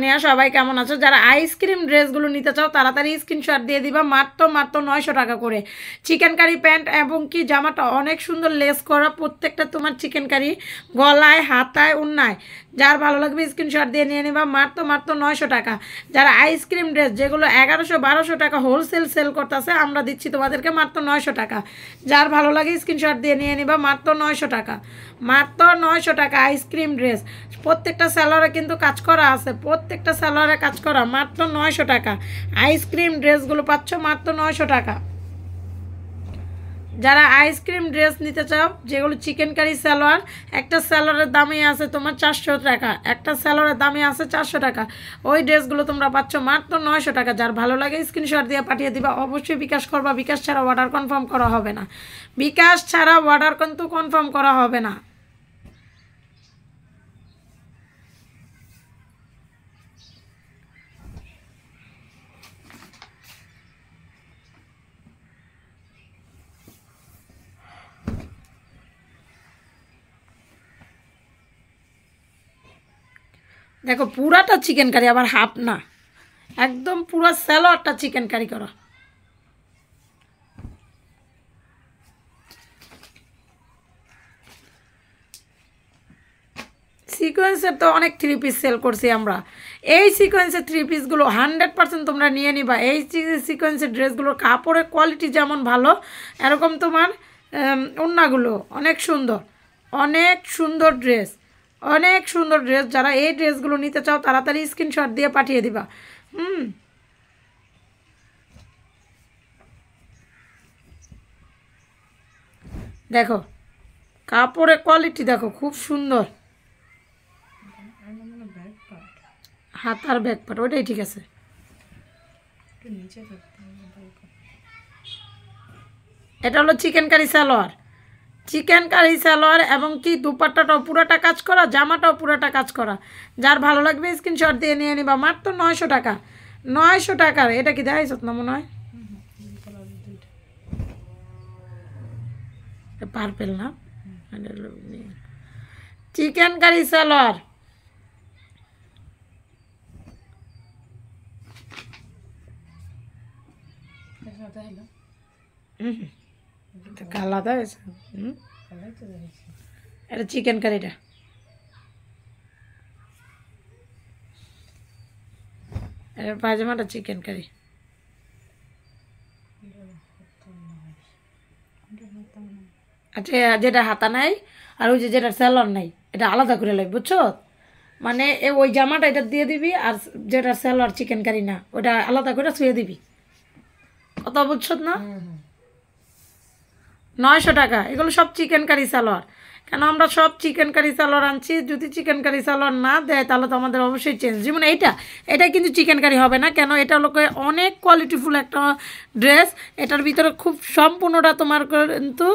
নিয়া সবাই কেমন আছো? যারা আইসক্রিম ড্রেসগুলো নিতে চাও তাড়াতাড়ি স্ক্রিনশট দিয়ে দিবা। মাত্র 900 টাকা করে চিকেন কারি প্যান্ট এবং কি জামাটা অনেক সুন্দর লেস করা, প্রত্যেকটা তোমার চিকেন কারি গলায় হাতায় উন্নায়। যার ভালো লাগবে স্ক্রিনশট দিয়ে নিয়ে নিবা। মাত্র 900 টাকা। যারা আইসক্রিম ড্রেস যেগুলো 1100-1200 টাকা হোলসেল সেল করতেছে, আমরা দিচ্ছি তোমাদেরকে মাত্র 900 টাকা। যার ভালো লাগে স্ক্রিনশট দিয়ে নিয়ে নিবা। মাত্র 900 টাকা, মাত্র 900 টাকা আইসক্রিম ড্রেস। প্রত্যেকটা স্যালোয়ারে কিন্তু কাজ করা আছে, প্রত্যেকটা স্যালোয়ারে কাজ করা। মাত্র 900 টাকা আইসক্রিম ড্রেসগুলো পাচ্ছ মাত্র 900 টাকা। যারা আইসক্রিম ড্রেস নিতে চাও, যেগুলো চিকেন কারি সালোয়ার, একটা সালোয়ারের দামই আছে তোমার 400 টাকা, একটা সালোয়ারের দামই আছে 400 টাকা। ওই ড্রেসগুলো তোমরা পাচ্ছ মাত্র 900 টাকা। যার ভালো লাগে স্ক্রিনশট দিয়ে পাঠিয়ে দিবা। অবশ্যই বিকাশ করবা, বিকাশ ছাড়া অর্ডার কনফার্ম করা হবে না, বিকাশ ছাড়া অর্ডার কিন্তু কনফার্ম করা হবে না। দেখো পুরাটা চিকেন কারি, আবার হাফ না, একদম পুরো স্যালোয়ারটা চিকেন কারি করা। সিকোয়েন্সের তো অনেক 3 পিস সেল করছি আমরা। এই সিকোয়েন্সের 3 পিসগুলো 100% তোমরা নিয়ে নিবা। এই সিকোয়েন্সের ড্রেসগুলোর কাপড়ের কোয়ালিটি যেমন ভালো, এরকম তোমার ওড়নাগুলো অনেক সুন্দর, অনেক সুন্দর ড্রেস, অনেক সুন্দর ড্রেস। যারা এই ড্রেসগুলো নিতে চাও তাড়াতাড়ি স্ক্রিনশট দিয়ে পাঠিয়ে দিবা। দেখো কাপড়ের কোয়ালিটি দেখো, খুব সুন্দর। হাতার ব্যাক পার্ট ওইটাই ঠিক আছে। এটা হলো চিকেন কারি সালোয়ার, চিকেন কারি সালোয়ার এবং কি দুপাট্টাটাও পুরোটা কাজ করা, জামাটাও পুরোটা কাজ করা। যার ভালো লাগবে স্ক্রিনশট দিয়ে নিয়ে নিবা। মাত্র 900 টাকা, 900 টাকার। এটা কি দেখাইছ না মনে হয়? পার্পেল না, চিকেন কারি সালোয়ার। আলাদা হয়েছে, এটা চিকেন কারিটা। এটা পায়জামাটা চিকেন কারি। আচ্ছা, যেটা হাতা নাই আর ওই যেটা স্যালোয়ার নাই, এটা আলাদা করে লাগবে, বুঝছো? মানে ওই জামাটা এটা দিয়ে দিবি, আর যেটা স্যালোয়ার চিকেন কারি না ওটা আলাদা করে শুয়ে দিবি। কথা বুঝছো না? 900 টাকা। এগুলো সব চিকেন কারি সালোয়ার। কেন আমরা সব চিকেন কারি সালোয়ার আনছি। যদি চিকেন কারি সালোয়ার না দেয় তাহলে তো আমাদের অবশ্যই চেঞ্জ। যেমন এটা কিন্তু চিকেন কারি হবে না। কেন? এটা লোকে অনেক কোয়ালিটিফুল একটা ড্রেস। এটার ভিতরে খুব সম্পূর্ণটা তোমার কিন্তু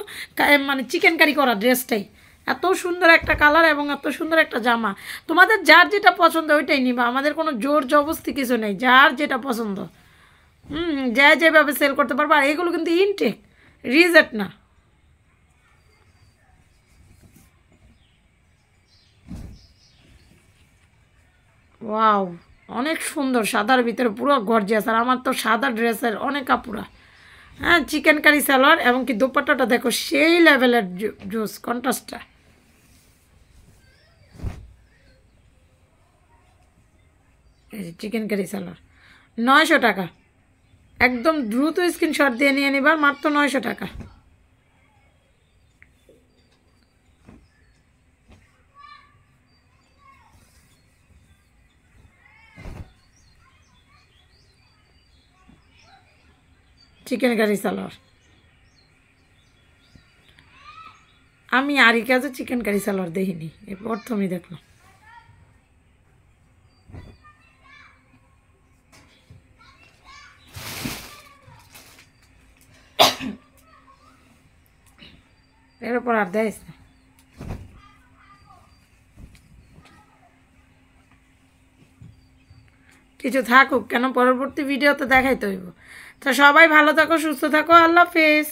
মানে চিকেন কারি করা ড্রেসটাই। এত সুন্দর একটা কালার এবং এত সুন্দর একটা জামা। তোমাদের যার যেটা পছন্দ ওইটাই নিবা। আমাদের কোনো জোর জবরদস্তি কিছু নেই, যার যেটা পছন্দ যেভাবে সেল করতে পারবো। আর এগুলো কিন্তু ইনটেক, রিজেক্ট না। ওয়াও, অনেক সুন্দর, সাদার ভিতরে পুরো গর্জিয়াস। আর আমার তো সাদা ড্রেসের অনেক কাপড়া। হ্যাঁ, চিকেন কারি সালোয়ার এবং কি দোপাট্টাটা দেখো সেই লেভেলের জুস কন্ট্রাস্টটা। এই যে চিকেন কারি সালোয়ার 900 টাকা। একদম দ্রুত স্ক্রিনশট দিয়ে নিয়ে নিবার। মাত্র 900 টাকা। চিকেন কারি সালোয়ার। আমি আরি কাজে চিকেন কারি সালোয়ার দেখিনি, এই প্রথমই দেখলাম। এরপর আর দেয় না কিছু, থাকুক কেন, পরবর্তী ভিডিওতে দেখাইতে হইব। তো সবাই ভালো থাকো, সুস্থ থাকো, আল্লাহ হাফেজ।